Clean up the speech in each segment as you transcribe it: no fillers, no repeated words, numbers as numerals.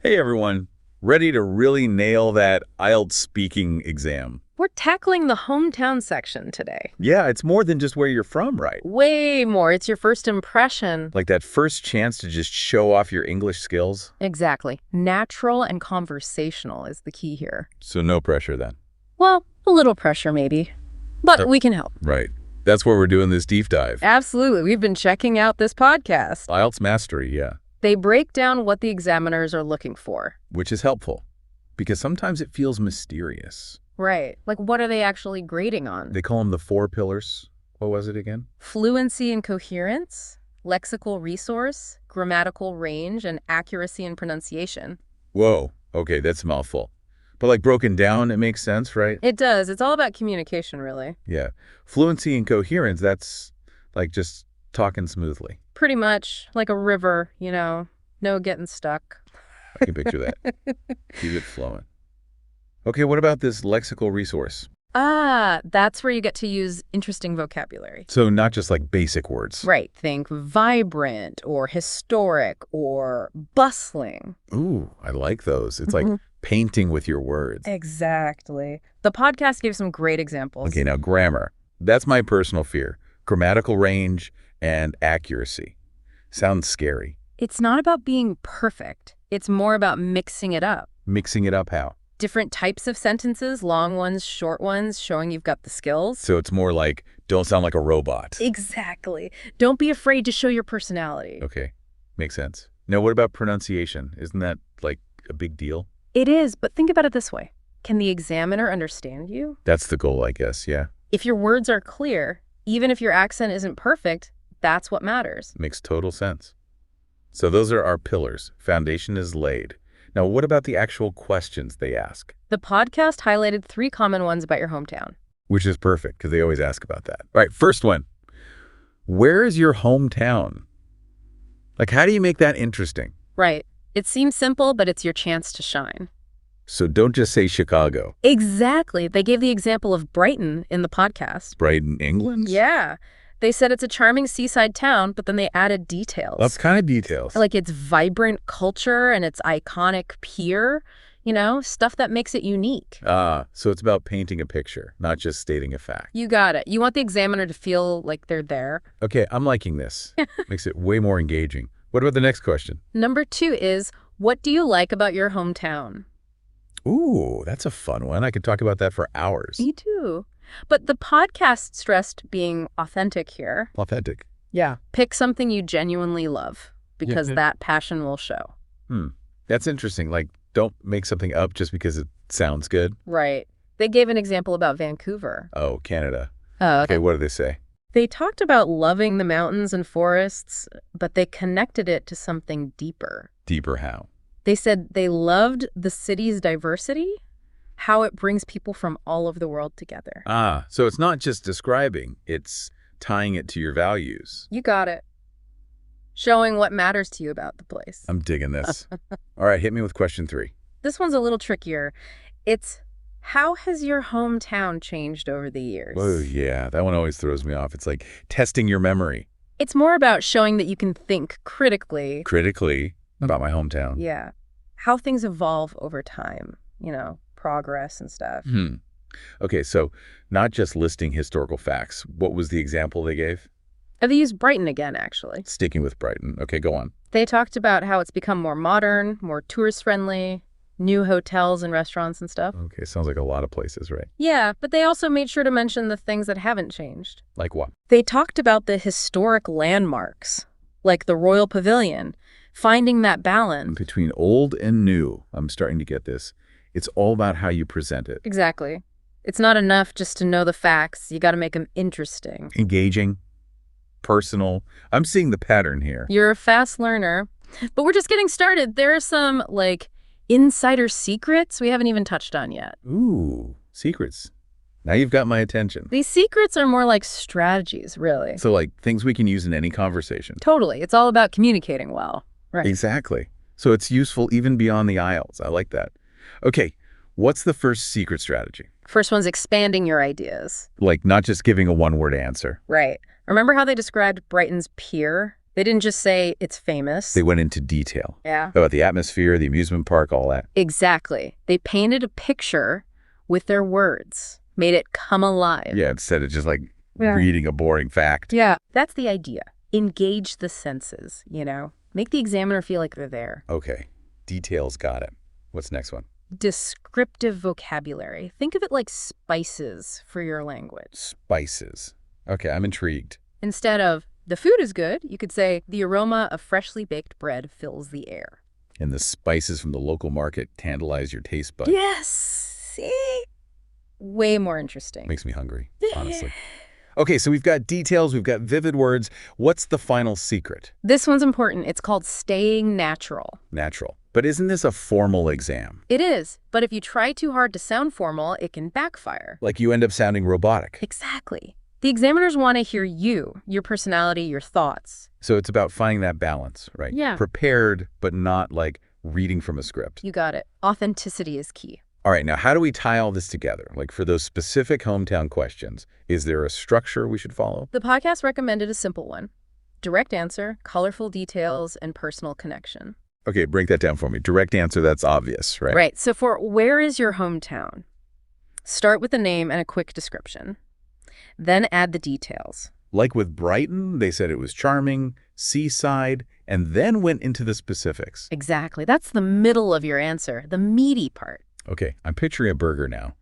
Hey everyone, ready to really nail that IELTS speaking exam? We're tackling the hometown section today. Yeah, it's more than just where you're from, right? Way more. It's your first impression. Like that first chance to just show off your English skills. Exactly. Natural and conversational is the key here. So no pressure then. Well, a little pressure maybe, but we can help. Right. That's where we're doing this deep dive. Absolutely. We've been checking out this podcast. IELTS Mastery, yeah. They break down what the examiners are looking for. Which is helpful, because sometimes it feels mysterious. Right. Like, what are they actually grading on? They call them the 4 pillars. What was it again? Fluency and coherence, lexical resource, grammatical range, and accuracy in pronunciation. Whoa, okay, that's a mouthful. But like broken down, it makes sense, right? It does. It's all about communication, really. Yeah. Fluency and coherence, that's like just talking smoothly. Pretty much like a river, no getting stuck. I can picture that. Keep it flowing. Okay, what about this lexical resource? That's where you get to use interesting vocabulary. So not just like basic words. Right. Think vibrant or historic or bustling. Ooh, I like those. It's like painting with your words. Exactly. The podcast gave some great examples. Okay, now grammar. That's my personal fear. Grammatical range and accuracy. Sounds scary. It's not about being perfect. It's more about mixing it up. Mixing it up how? Different types of sentences, long ones, short ones, showing you've got the skills. So it's more like, don't sound like a robot. Exactly. Don't be afraid to show your personality. Okay, makes sense. Now, what about pronunciation? Isn't that like a big deal? It is, but think about it this way. Can the examiner understand you? That's the goal, I guess, yeah. If your words are clear, even if your accent isn't perfect, that's what matters. Makes total sense. So those are our pillars. Foundation is laid. Now, what about the actual questions they ask? The podcast highlighted 3 common ones about your hometown. Which is perfect, because they always ask about that. All right, first one. Where is your hometown? Like, how do you make that interesting? Right. It seems simple, but it's your chance to shine. So don't just say Chicago. Exactly. They gave the example of Brighton in the podcast. Brighton, England? Yeah. They said it's a charming seaside town, but then they added details. What kind of details? Like its vibrant culture and its iconic pier, stuff that makes it unique. So it's about painting a picture, not just stating a fact. You got it. You want the examiner to feel like they're there. Okay, I'm liking this. Makes it way more engaging. What about the next question? Number 2 is, what do you like about your hometown? Ooh, that's a fun one. I could talk about that for hours. Me too. But the podcast stressed being authentic here. Authentic. Yeah. Pick something you genuinely love, because that passion will show. That's interesting. Like, don't make something up just because it sounds good. Right. They gave an example about Vancouver. Oh, Canada. Oh, Okay, what did they say? They talked about loving the mountains and forests, but they connected it to something deeper. Deeper how? They said they loved the city's diversity, how it brings people from all over the world together. So it's not just describing, it's tying it to your values. You got it. Showing what matters to you about the place. I'm digging this. All right, hit me with question 3. This one's a little trickier. It's, how has your hometown changed over the years? Oh, yeah, that one always throws me off. It's like testing your memory. It's more about showing that you can think critically. Critically about my hometown. Yeah. How things evolve over time, progress and stuff. Okay, so not just listing historical facts. What was the example they gave? They used Brighton again, actually. Sticking with Brighton. Okay, go on. They talked about how it's become more modern, more tourist-friendly, new hotels and restaurants and stuff. Okay, sounds like a lot of places, right? Yeah, but they also made sure to mention the things that haven't changed. Like what? They talked about the historic landmarks, like the Royal Pavilion, finding that balance. Between old and new, I'm starting to get this. It's all about how you present it. Exactly. It's not enough just to know the facts. You got to make them interesting. Engaging, personal. I'm seeing the pattern here. You're a fast learner. But we're just getting started. There are some, insider secrets we haven't even touched on yet. Ooh, secrets. Now you've got my attention. These secrets are more like strategies, really. So like things we can use in any conversation. Totally. It's all about communicating well. Right. Exactly. So it's useful even beyond the IELTS. I like that. Okay, what's the first secret strategy? First one's expanding your ideas. Like not just giving a one-word answer. Right. Remember how they described Brighton's pier? They didn't just say it's famous. They went into detail. Yeah. About the atmosphere, the amusement park, all that. Exactly. They painted a picture with their words, made it come alive. Yeah, instead of just like reading a boring fact. Yeah. That's the idea. Engage the senses, Make the examiner feel like they're there. Okay. Details, got it. What's next one? Descriptive vocabulary. Think of it like spices for your language. Spices. Okay, I'm intrigued. Instead of, the food is good, you could say, the aroma of freshly baked bread fills the air. And the spices from the local market tantalize your taste buds. Yes! See? Way more interesting. Makes me hungry, honestly. Okay, so we've got details, we've got vivid words. What's the final secret? This one's important. It's called staying natural. Natural. But isn't this a formal exam? It is, but if you try too hard to sound formal, it can backfire. Like you end up sounding robotic. Exactly. The examiners want to hear you, your personality, your thoughts. So it's about finding that balance, right? Yeah. Prepared, but not like reading from a script. You got it. Authenticity is key. All right, now how do we tie all this together? Like for those specific hometown questions, is there a structure we should follow? The podcast recommended a simple one. Direct answer, colorful details, and personal connection. Okay, break that down for me. Direct answer, that's obvious, right? Right. So for where is your hometown? Start with a name and a quick description. Then add the details. Like with Brighton, they said it was charming, seaside, and then went into the specifics. Exactly. That's the middle of your answer, the meaty part. Okay, I'm picturing a burger now.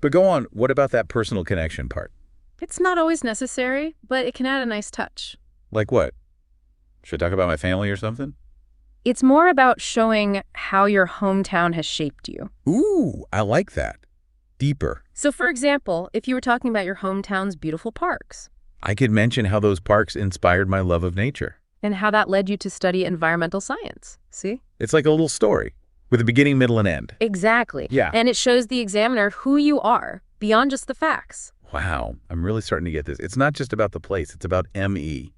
But go on, what about that personal connection part? It's not always necessary, but it can add a nice touch. Like what? Should I talk about my family or something? It's more about showing how your hometown has shaped you. Ooh, I like that. Deeper. So for example, if you were talking about your hometown's beautiful parks. I could mention how those parks inspired my love of nature. And how that led you to study environmental science. See? It's like a little story with a beginning, middle, and end. Exactly. Yeah. And it shows the examiner who you are beyond just the facts. Wow, I'm really starting to get this. It's not just about the place, it's about ME.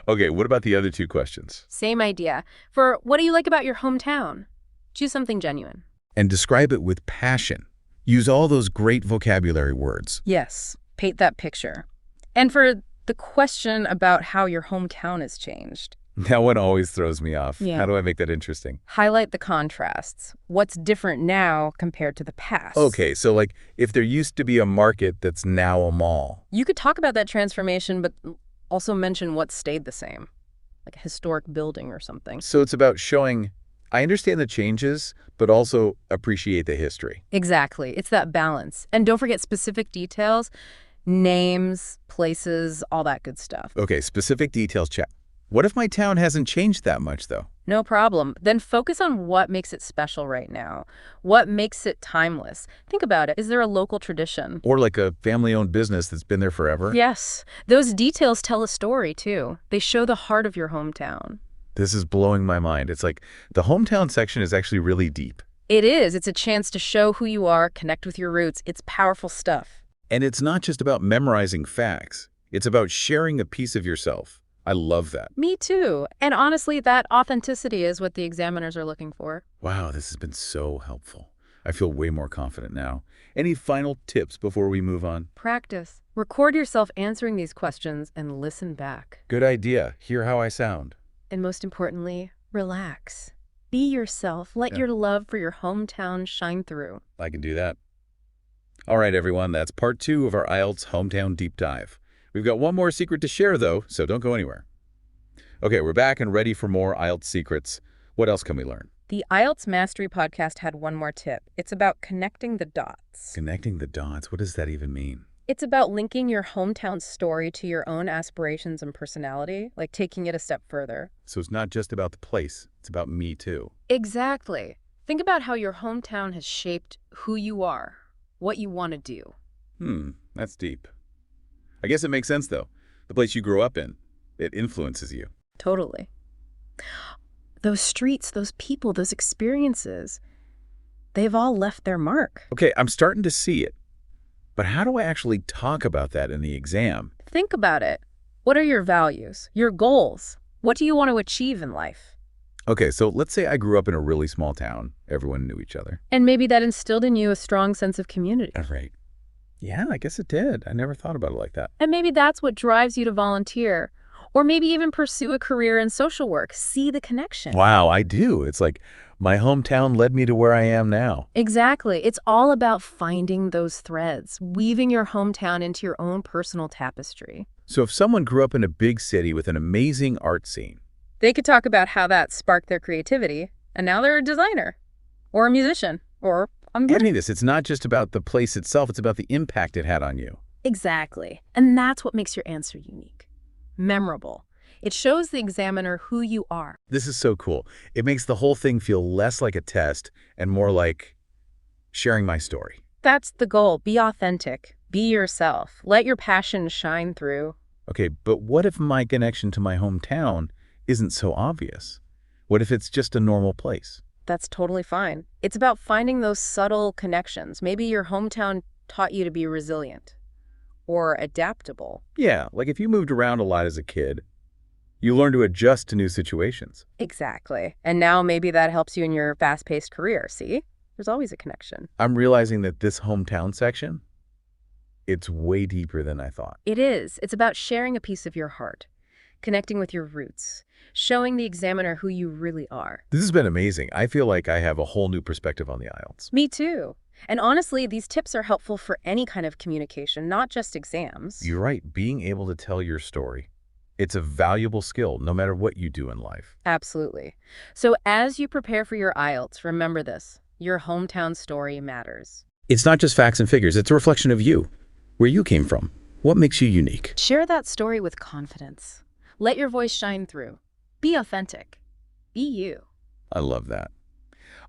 Okay, what about the other two questions? Same idea. For what do you like about your hometown? Choose something genuine. And describe it with passion. Use all those great vocabulary words. Yes, paint that picture. And for the question about how your hometown has changed. That one always throws me off. Yeah. How do I make that interesting? Highlight the contrasts. What's different now compared to the past? Okay, so like if there used to be a market that's now a mall. You could talk about that transformation, but also mention what stayed the same, like a historic building or something. So it's about showing, I understand the changes, but also appreciate the history. Exactly. It's that balance. And don't forget specific details, names, places, all that good stuff. Okay, specific details check. What if my town hasn't changed that much, though? No problem. Then focus on what makes it special right now. What makes it timeless? Think about it. Is there a local tradition? Or like a family-owned business that's been there forever? Yes. Those details tell a story, too. They show the heart of your hometown. This is blowing my mind. It's like the hometown section is actually really deep. It is. It's a chance to show who you are, connect with your roots. It's powerful stuff. And it's not just about memorizing facts. It's about sharing a piece of yourself. I love that. Me too. And honestly, that authenticity is what the examiners are looking for. Wow, this has been so helpful. I feel way more confident now. Any final tips before we move on? Practice. Record yourself answering these questions and listen back. Good idea. Hear how I sound. And most importantly, relax. Be yourself. Let your love for your hometown shine through. I can do that. All right, everyone. That's part 2 of our IELTS Hometown Deep Dive. We've got one more secret to share, though, so don't go anywhere. Okay, we're back and ready for more IELTS secrets. What else can we learn? The IELTS Mastery Podcast had one more tip. It's about connecting the dots. Connecting the dots. What does that even mean? It's about linking your hometown story to your own aspirations and personality, like taking it a step further. So it's not just about the place. It's about me, too. Exactly. Think about how your hometown has shaped who you are, what you want to do. That's deep. I guess it makes sense, though. The place you grew up in, it influences you. Totally. Those streets, those people, those experiences, they've all left their mark. Okay, I'm starting to see it. But how do I actually talk about that in the exam? Think about it. What are your values, your goals? What do you want to achieve in life? Okay, so let's say I grew up in a really small town. Everyone knew each other. And maybe that instilled in you a strong sense of community. Right. Yeah, I guess it did. I never thought about it like that. And maybe that's what drives you to volunteer, or maybe even pursue a career in social work. See the connection. Wow, I do. It's like my hometown led me to where I am now. Exactly. It's all about finding those threads, weaving your hometown into your own personal tapestry. So if someone grew up in a big city with an amazing art scene, They could talk about how that sparked their creativity, and now they're a designer, or a musician, or getting this, it's not just about the place itself, it's about the impact it had on you. Exactly. And that's what makes your answer unique. Memorable. It shows the examiner who you are. This is so cool. It makes the whole thing feel less like a test and more like sharing my story. That's the goal. Be authentic. Be yourself. Let your passion shine through. Okay, but what if my connection to my hometown isn't so obvious? What if it's just a normal place? That's totally fine. It's about finding those subtle connections. Maybe your hometown taught you to be resilient or adaptable. Yeah, like if you moved around a lot as a kid, you learn to adjust to new situations. Exactly. And now maybe that helps you in your fast-paced career. See? There's always a connection. I'm realizing that this hometown section, it's way deeper than I thought. It is. It's about sharing a piece of your heart, connecting with your roots, showing the examiner who you really are. This has been amazing. I feel like I have a whole new perspective on the IELTS. Me too. And honestly, these tips are helpful for any kind of communication, not just exams. You're right. Being able to tell your story, it's a valuable skill no matter what you do in life. Absolutely. So as you prepare for your IELTS, remember this. Your hometown story matters. It's not just facts and figures. It's a reflection of you, where you came from, what makes you unique. Share that story with confidence. Let your voice shine through. Be authentic. Be you. I love that.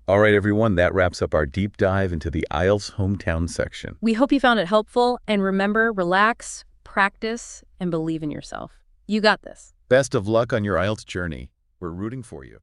All right, everyone, that wraps up our deep dive into the IELTS hometown section. We hope you found it helpful, and remember, relax, practice, and believe in yourself. You got this. Best of luck on your IELTS journey. We're rooting for you.